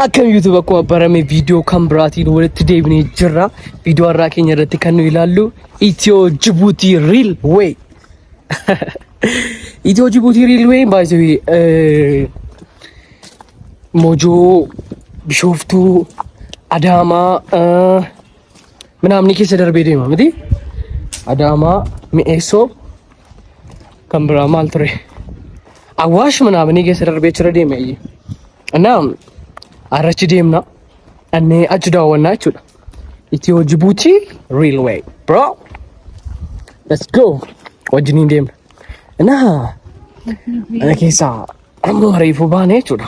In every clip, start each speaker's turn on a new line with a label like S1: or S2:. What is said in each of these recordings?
S1: Akkam YouTube akkuma barame viidiyoo kan biraatiin walitti deebinee jirra. Viidiyoo har'aa keenya irratti kan nu ilaallu Itiyoo Jibuutii Railway. Itiyoo Jibuutii Railway baay'ee Moojoo, Bishooftuu, Adaamaa ምናምን keessa darbee deema miti. Adaamaa, Mi'eessoo kan biraa maal ture? Awwaash ምናምን keessa darbee jira deema. እና Arrachi deemna annee achi daawwannaa jechuudha. Itiyoo Jibuutii Railway bro. Let's go. Wajjiniin deemna. Ana keessaa ammoo reefu baanee jechuudha.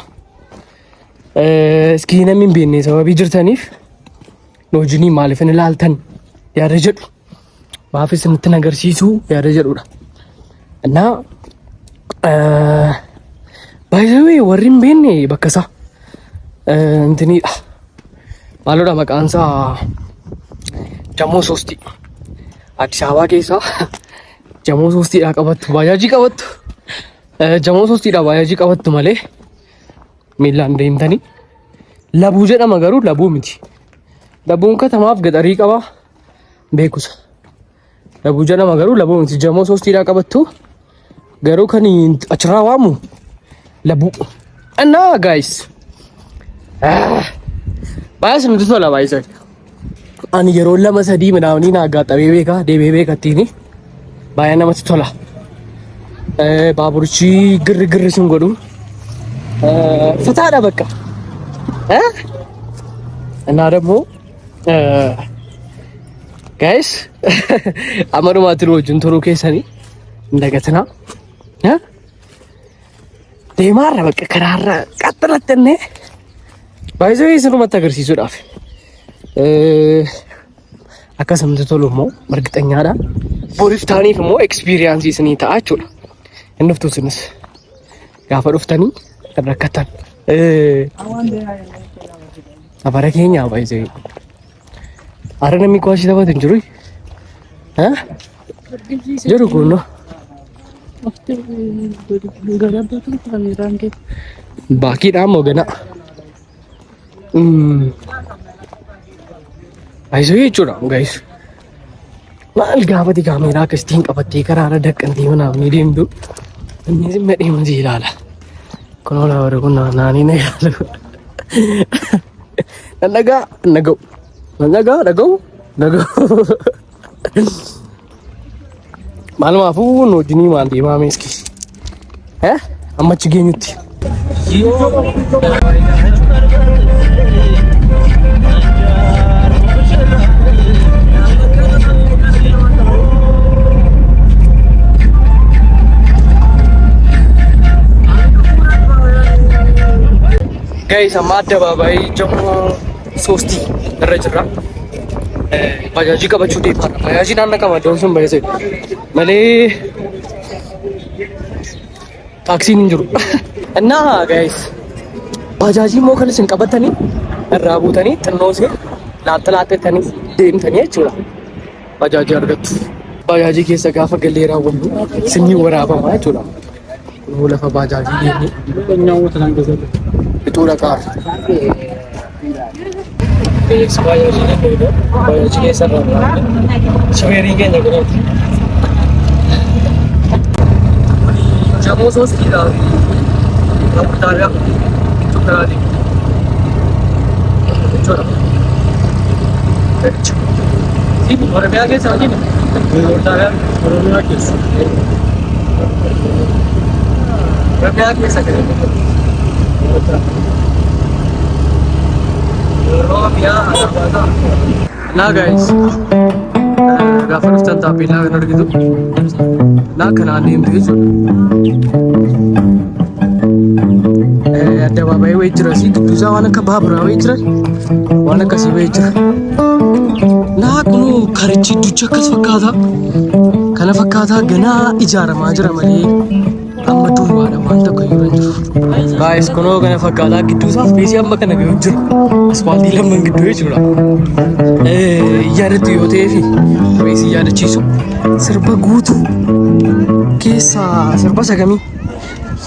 S1: Iskii namni hin beekne sababii jirtaniif nu wajjiniin maaliif hin ilaaltan yaada jedhu maafis nutti agarsiisuu yaada jedhudha. By the way warri hin beekne bakka isaa እንትኒዳ ማለዳ መቃንሳ ጀሞ ሶስቲ አዲስ አበባ ኬሳ ጀሞ ሶስቲ ዳ ቀበቱ ባጃጂ ቀበቱ ጀሞ ሶስቲ ዳ ባጃጂ ቀበቱ ማለ ሚላን ደምተኒ ለቡ ጀደማ ገሩ ለቡ ምቲ ለቡን ከተማፍ ገጠሪ ቀባ ቤኩስ ለቡ ጀደማ ገሩ ለቡ ምቲ ጀሞ ሶስቲ ዳ ቀበቱ ገሩ ከኒ አችራዋሙ ለቡ እና ጋይስ baay'ee nuti tola baay'ee ani yeroo lama sadii midhaanii na aggaxamee beeka deemee beekattiini baay'ee namatti tola. Baaburichi girri sun godhu fataadha bakka እና ደግሞ ጋይስ አመሩማትን ወጅን ቶሎ ከሰኒ እንደገተና deemaarra bakka karaarra qaxxalattenne baay'ee isinu matagarsiisuudhaaf akkasumatti tolumoo margixanyaadha boriif taaniif immoo experience isini ta'a jechuudha. Inni dhuftuunis gaafa dhuftanii rakkatan afara keenya baay'ee ara namni kwaashii taphatu hin jiru jiru kunno bakiidhaan mogana baay'ee jechuudha guys. Maal gaafati kaameeraa akkasitiin qabattee karaarra daqqantii manaafni deemtu inni simma deemati ilaala. Kun oolaa warri kun naanii na ilaalu. Naga'u. Maalumaafuu nu wajjinii maal deemaa meeski? Ammachi geenyutti. Guys, amma addabaabaayii Jamoo Soostii irra jirra. Bajaajii qabachuu deemaa. Bajaajii naannoo qaba iddoon sun baay'ee malee taaksiin hin jiru. Innaa guys, bajaajii immoo kan isin qabatanii irraa buutanii xinnoo isin laaxxaatanii deemtanii jechuudha. Bajaajii argattu. Bajaajii keessa gaafa gallee raawwannu isinii waraabamaa jechuudha. Kunoo lafa bajaajii deemnee Itulah kar. Bajaajii keessa raawwannu shweerii keenya godhatu. Jamoo Soostiidha. Raawwataadha. Tukkaraati. Jechuudha. Oromiyaa keessa hojii Oromiyaa keessa. Oromiyaa keessa Nah guys, gaafa dhuftan taappellaa kan argitu naa kanaan deemtu jechuudha. Addabaabaayii wayii jira asii gidduusaa waan akka baaburaa wayii jira waan akkasii wayii jira. Naa kunuu karichi idduuchi akkas fakkaata. Kana fakkaataa ganaa ijaaramaa jira malee amma duwwaadha waan tokko hin jiru. Guys kunoo kana fakkaataa gidduusaas beesii amma kana gahu jiru. Asfaaltii lamaan gidduu jechuudha. Yaadatu yoo ta'eefi beesii yaadachiisu sirba guutuu keessaa sirba sagamii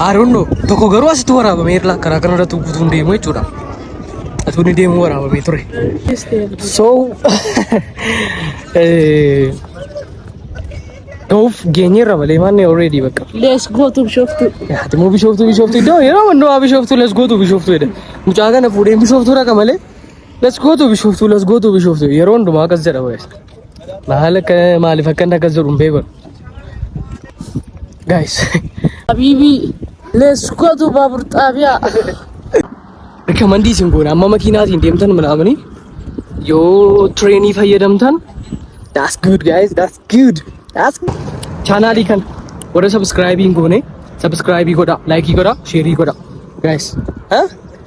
S1: I don't know. Tokko garuu asitti waraabamee karaa kanarratti guutuun deemu jechuudha. Atuni deemu waraabamee ture. So Of geenyeerra malee maanne already bakka.
S2: Let's go to Bishoftu.
S1: Ati moo Bishoftu iddoo yeroo hunduu Bishoftu let's go to Bishoftu jedha. Mucaa kana fuudhee Bishoftu raqa malee let's go to Bishoftu yeroo hundumaa akkas jedha wayi. Maaliif akka akkas jedhu hin beeku. Guys.
S2: Habibi, let's go to Babur Tabia.
S1: Recommendii isin goona amma makiinaatiin deemtan manaamanii yoo treenii fayyadamtan that's good guys, that's good. Channel kan warra subscribing goone subscribe godha, like godha, share godha guys.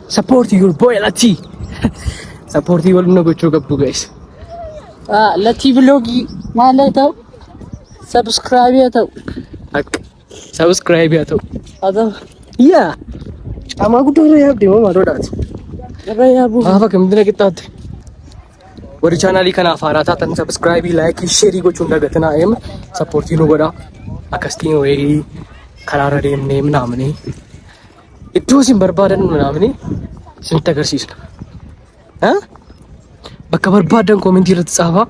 S1: Support your boy Lati. Support wal na gochuu qabdu guys.
S2: Lati vlogi maal ta'u subscribe ta'u.
S1: Subscribe ta'u.
S2: Ada.
S1: Yeah. Ama guddaa yaabde moo maalodhaati?
S2: Irra yaabu.
S1: Afa kamidina qixxaatti. Warri channel kana afaaraa taatan subscribe, like, share gochuun dagatina em support nu godha. Akkastiin wayii karaarra deemnee manaamanii iddoo isin barbaadan manaamanii isinitti agarsiisna. Bakka barbaadan commentii irratti xaafaa.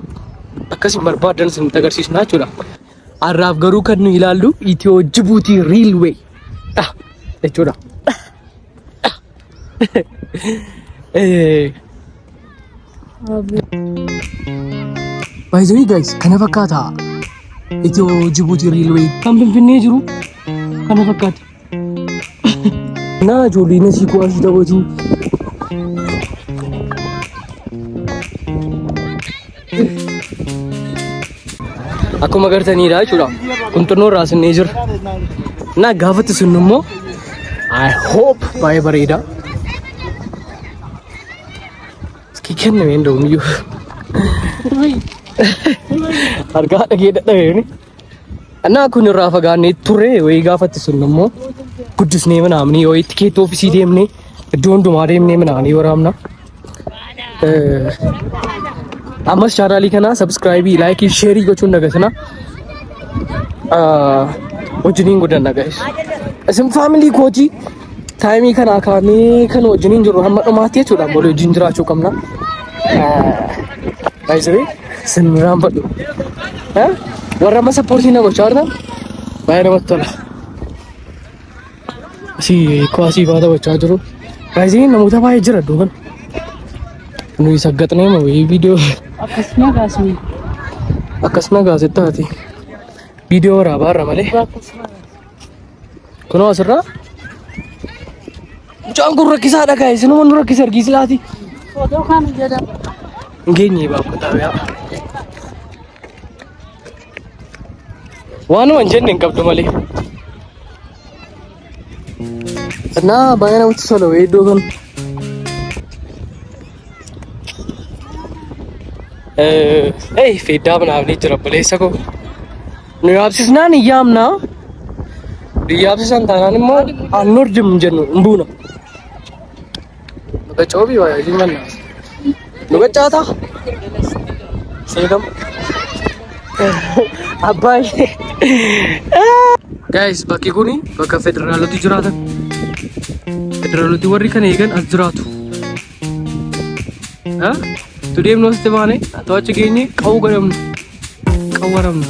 S1: Bakka isin barbaadan isinitti agarsiisna jechuudha. Har'aaf garuu kan nu ilaallu Itiyoo Jibuutii Railway jechuudha. By the way guys, kana fakkaata Itiyoo Jibuutii Railway kan Finfinnee jiru kana fakkaata. Naa ijoolleen asii kuwaasii taphatu. Akkuma agartaniidha jechuudha. Kun xinnoo raasnee jira. Naa gaafatti sun immoo I hope baay'ee bareeda. Kenname እንደውም እዩ argaa dhagee dadhabeeni እና kun irraa fagaannee turre wayii gaafatti sun immoo guddisnee manaamni wayii tikeet ofiisii deemnee iddoo hundumaa deemnee manaanii waraabna. Ammas chaanaalii kana subscribe, like, share gochuun dagatina. Wajjiniin guddanna guys. Isin family kooti taayimii kana akaamee kan wajjiniin jiru hamma dhumaatti jechuudha. Boole wajjin jiraachuu qabna. Baay'ee siniraan badhu. Warra amma sappoortii na gochaa jirtan baay'ee namatti tola. Asii kuwaasii faata gochaa jiru. Baay'ee namoota baay'ee jira iddoo kana. Nuyi saggaxnee ma wayii viidiyoo akkasuma gaazexaa taati. Viidiyoo waraabaa irra malee. Kunoo asirraa mucaan kun rakkisaadha guys. Sinuma nu rakkisa argisiis laati.
S2: Footoo kan jedhamu.
S1: Ngeenye baabbataa yaa. Waanuma hin jenne hin qabdu malee. Naa baay'ee namatti tola wayii iddoo kana. Feddaa manaafni jira buleessa koo. Nu yaabsisnaan hin yaamnaa. Yaabsisan taanaan immoo aannoor jimu jennu hin buuna. Nuka coobii waa yaaliin mannaa. Nuka caataa. Seekam. Abbaayee. Guys bakki kuni bakka federaaloti jiraatan. Federaaloti warri kana eegan as jiraatu. Tu deemnu asitti baane atoo achi geenye qawu godhamnu. Qawwaramnu.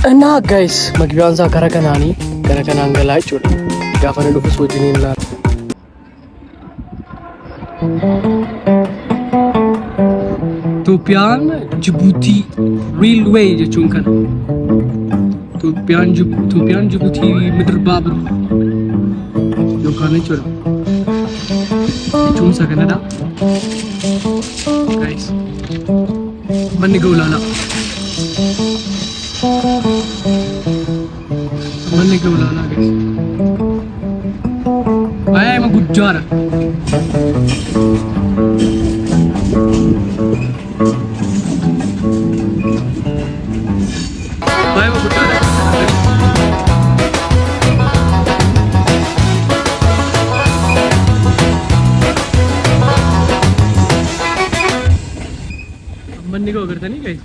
S1: እና ጋይስ መግቢያውን ዛ ከረከናኒ ከረከናን ገላጭ ወደ ጋፈነ ዱፍስ ወጅኒን ላ ኢትዮጵያን ጅቡቲ ሬልዌይ jechuun kana ኢትዮጵያን ጅቡቲ ምድር ባቡር yookaan jechuudha jechuun isa kanadha guys manni gawlaala manni gawlaala guys baay'ee ma guddaadha manni koo agartanii guys.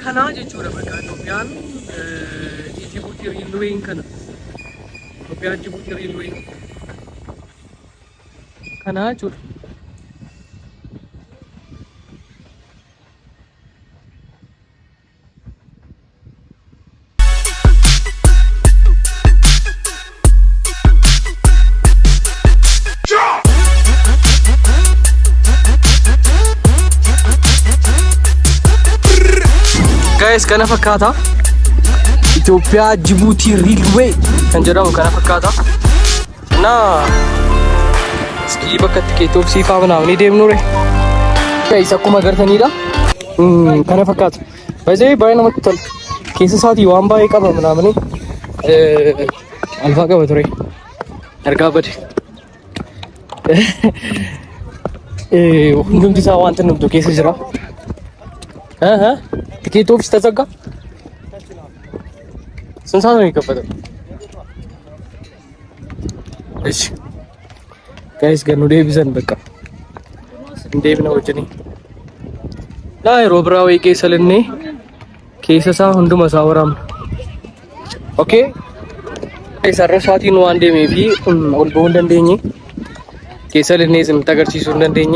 S1: Kana jechuudha bakka Itoophiyaan Jibuutii riilweeyin kana Itoophiyaa Jibuutii riilweeyin kana jechuudha. Guys, kana fakkaata Itoophiyaa Jibuutii riilwee kan jedhamu kana fakkaata. Na bakka itti keetooksiifaa manaafni deemnu re. Guys, akkuma agartaniidha. Kana fakkaata. Baay'ee baay'ee namatti tola. Keessa isaatii waan baay'ee qaba manaafni. Alfaa qaba ture. Argaa bade. Hundumti isaa wanta numtu keessa jira. Tiket ofis ተዘጋ? ስንት ሰዓት ነው የሚከፈተው? እሺ ጋይስ ገኑ ዴቪዘን በቃ እንዴብ ነው ወጭኒ ላይ ሮብራው ይቄሰልኔ ኬሰሳ ሁንዱ መሳወራም ኦኬ አይሰረሻቲን ዋንዴ ሜቢ ኦልቦ እንደንደኝ ኬሰልኔ ዝም ተገርሲሱ እንደንደኝ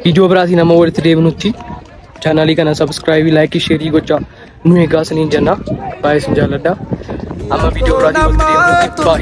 S1: ቪዲዮ ብራቲ ነመ ወልት ዴብኑቲ channel kana subscribe like share gocha nu egaa sinin jenna bye sin jaalladha amma video biraatii walitti deemnutti bye